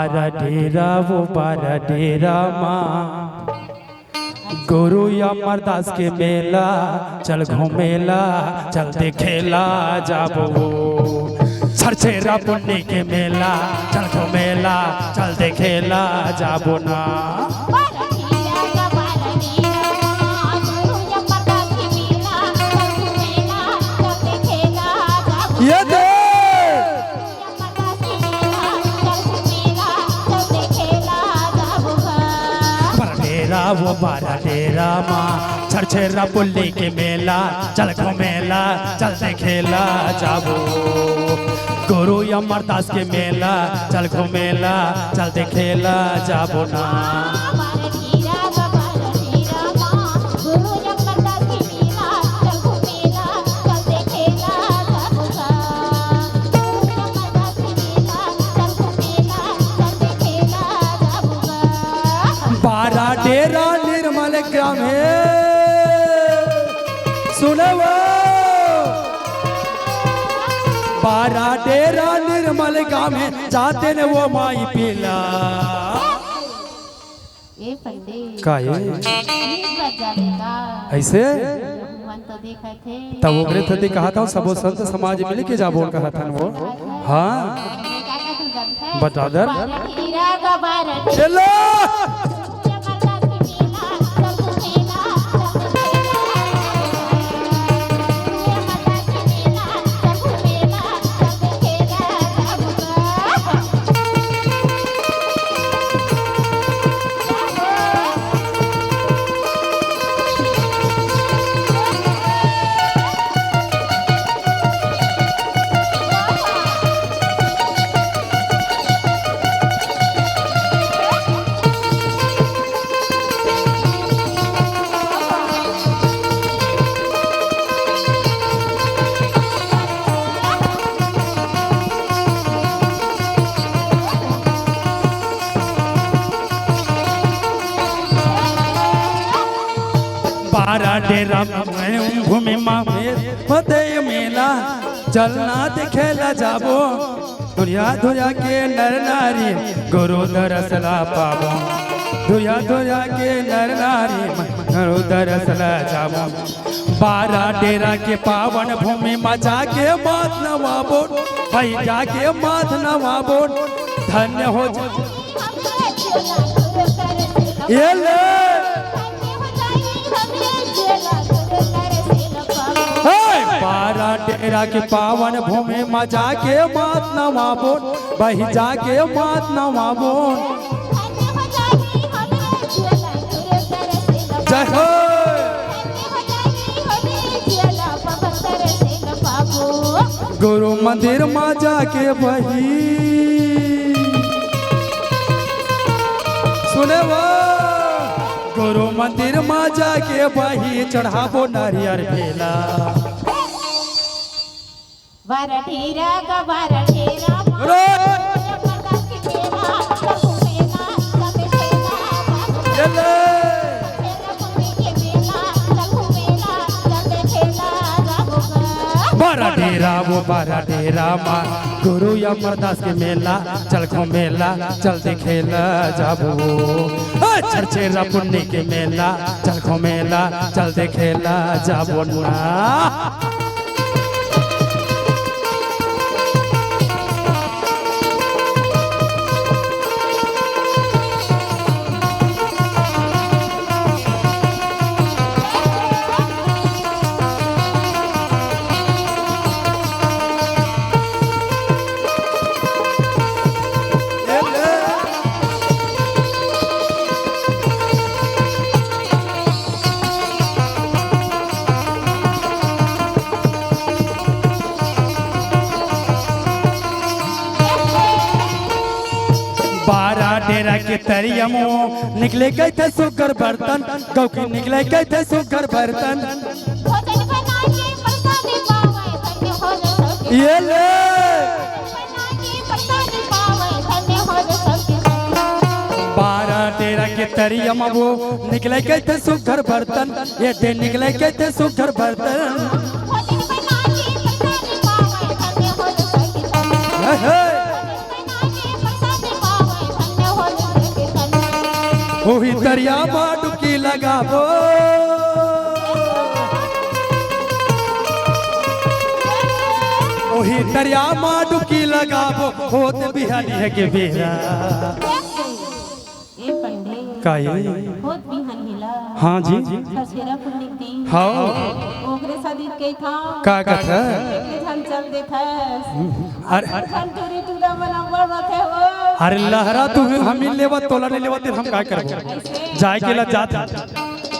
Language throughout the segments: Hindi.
बारा डेरा वो बारा डेरा माँ गुरु अमरदास के मेला चल घूमेला चल देखेला जाबो छरछेरा पुन्नी के मेला चल घूमेला चल देखेला जाबो ना ये दे वो बारा डेरा माँ छरछेरा पुल्ली के मेला चल घूमेला चल देखेला जाबो गुरु अमरदास के मेला चल घूमेला चल देखेला जाबो ना बारा डेरा निर्मल ग्राम है सुनो बारा डेरा निर्मल ग्राम है जाते न वो माई पीला ये पंडित का ये ऐसे तो देखे थे तब ओकरे थती कहा था सबो संत समाज मिल के जाबो कहा था वो हाँ बता दर चलो बारा डेरा घूमे फतेह मेला चलना देखेला जाबो दुनिया दुनिया के नर नारी गुरु दरसला पाबो दुनिया दुनिया के नर नारी गुरु दरसला जाबो बारा डेरा के पावन भूमि में जाके मात नवाबो भाई जाके मात नवाबो धन्य हो ये ले बारा डेरा के पावन भूमि में जाके मात नवाबो बही जाके मात नवाबो जय हो गुरु मंदिर में जाके बही सुने वो गुरु मंदिर में जाके बही चढ़ाबो नारियल भेला बारा डेरा का बारा डेरा बारा डेरा वो बारा डेरा माँ गुरु अमरदास के मेला चल घूमेला चल देखेला जाबो छरछेरा पुन्नी के मेला चल घूमेला चल देखेला जाबो ना बारा डेरा के तरियमो निकले गए थे सुगर बर्तन गौ की निकले गए थे सुगर बर्तन ये ले बारा डेरा के तरियमो वो निकले गए थे सुगर बर्तन ये दे निकले गए थे सुगर बर्तन दरिया में डुबकी लगाबो वही दरिया में डुबकी लगाबो होत बिहानी है के बेरा ए पंडित का ये बहुत बिहान हिला हाँ जी ससेरा पुण्य दी हाँ ओकरे शादी के था का कथा के धन चल देथा अरे धन टूरी टूरा बना थे हो अरे लहरा तू हम लेवा तोला नहीं लेवा हम का करबो जाए के ला जात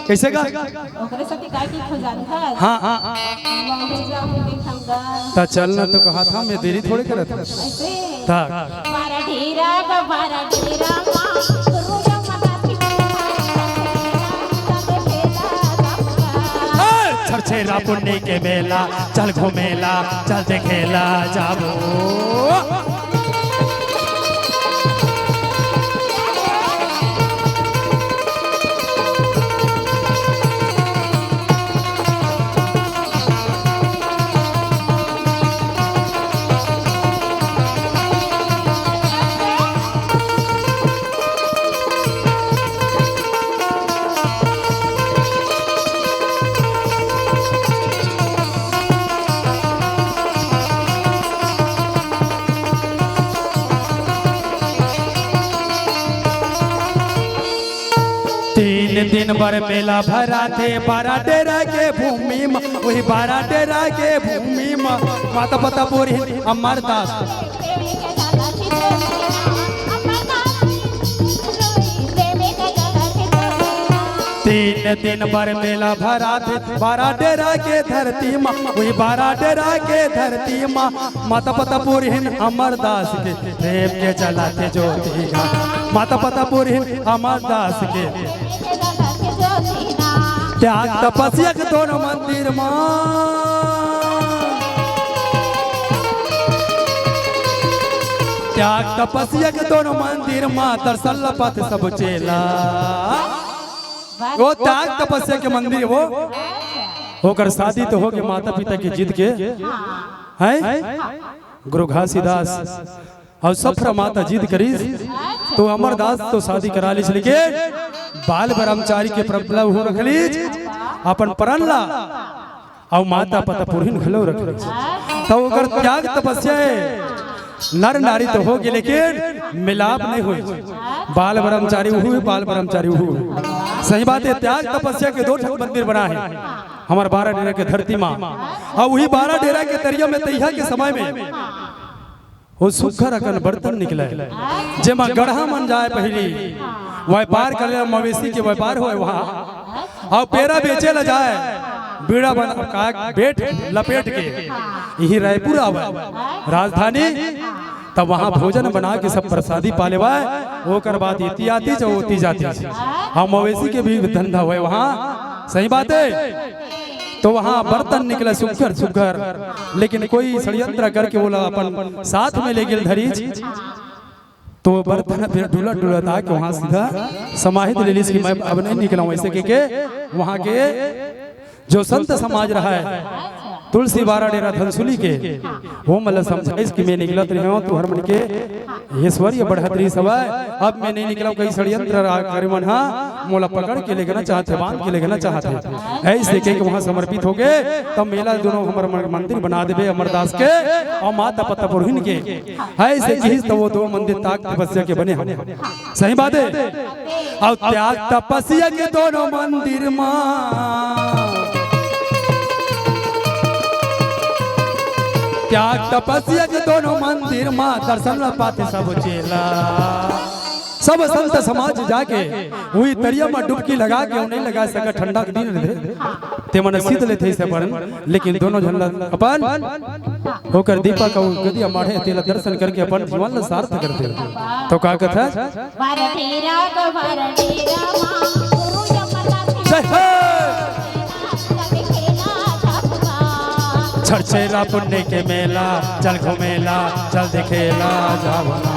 कैसे का ओकरे साथी काय की खोजान था हाँ हाँ वहां जाऊं देखंगा ता चलना तो कहा था मैं देरी थोड़ी करत ऐसे था बारा ढेरा का बारा ढेरा मां रोजा माता की छरछेरा पुण्य के मेला चल घूमेला चल देखेला जाबो तीन दिन भर मेला भरा थे 12 डेरा के भूमि में वही 12 डेरा के भूमि में माता पता पूरी अमरदास तीन दिन भर मेला भरा थे 12 डेरा के धरती में वही 12 डेरा के धरती में माता पता पूरी अमरदास के प्रेम के चलाते ज्योति माता पता पूरी अमरदास के त्याग तपस्या के दोनों मंदिर में त्याग तपस्या के दोनों मंदिर में दर्शन पथ सब चेला वो त्याग तपस्या के मंदिर वो होकर शादी तो हो गए माता पिता की जिद के हैं गुरु घासीदास और सफर माता जिद करी तो अमरदास तो शादी करा ली लेकिन बाल ब्रह्मचारी के प्रबल हो रख लीज अपन प्रण ला और माता पता पुरहिन खलो रख लीज तो अगर त्याग तपस्या है नर नारी तो हो गए लेकिन मिलाप नहीं हुई बाल ब्रह्मचारी हुए बाल ब्रह्मचारी हुए सही बात है त्याग तपस्या के 2 मंदिर बना है हमारे 12 डेरा के धरती माँ और वही 12 डेरा के तरिया में तैया के समय में वो सुखर अकन बर्तन निकला जेमा गढ़ा मन जाए पहली व्यापार कर मवेशी के व्यापार हो वहाँ और पेरा बेचे ला जाए बीड़ा बना बेट लपेट के यही रायपुर आवा राजधानी तब वहाँ भोजन बना के सब प्रसादी पाले हुआ वो कर बात इतनी आती जो होती जाती हाँ मवेशी के भी धंधा हुआ वहाँ सही बात है तो वहाँ बर्तन निकले सुखर सुखर लेकिन कोई षड्यंत्र करके बोला अपन साथ में ले गेल धरी तो बर्तन फिर ढूला ढूला था कि वहाँ सीधा समाहित ले ली कि मैं अब नहीं निकला हूँ ऐसे के वहाँ के जो संत समाज रहा है तुलसी 12 डेरा धनसुली के वो मतलब समझाइस कि मैं निकलत रही हूँ तू हर मन के ईश्वरीय बढ़तरी सवाय अब मैं नहीं निकला कई षड्यंत्र करीबन हाँ मोला पकड़ के लेना चाहते बांध के लेना चाहते ऐसे के वहाँ समर्पित हो गए तब मेला दोनों हमारे मंदिर बना देवे अमरदास के और माता पता पुरहिन के ऐसे ही तो वो 2 मंदिर ताक तपस्या के बने सही बात है और त्याग तपस्या के दोनों मंदिर मां त्याग तपस्या के दोनों मंदिर माँ दर्शन पाते सब चेला सब संत समाज जाके वही तरिया में डुबकी लगा के उन्हें लगा सका ठंडा के दिन रहे ते मन शीत लेते से पर लेकिन दोनों जन अपन होकर दीपक का गदिया माढ़े तेला दर्शन करके अपन जीवन सार्थ करते तो का कथा छरछेरा पुण्य के मेला चल घूमेला चल देखेला जावना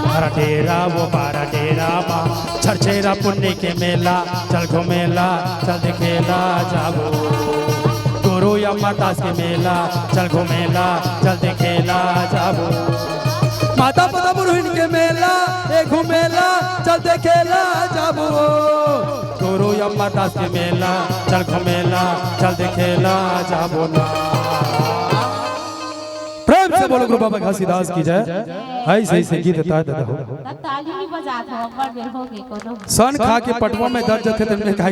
12 डेरा वो 12 डेरा माँ छरछेरा पुण्य के मेला चल घूमेला चल देखेला जावो गुरु या माता के मेला चल घूमेला चल देखेला जावो माता पता पुरहिन के मेला घूमेला चल देखेला जावो रामदास के मेला चल घमेला चल देखेला जाबो ना। प्रेम से बोलो गुरु बाबा घासीदास की जय। ऐसे ऐसे गीत दादा हो ताली भी बजात हो, बड़ बेर हो गई कोनो सन खा के पटवा में दर्द थे तुमने काय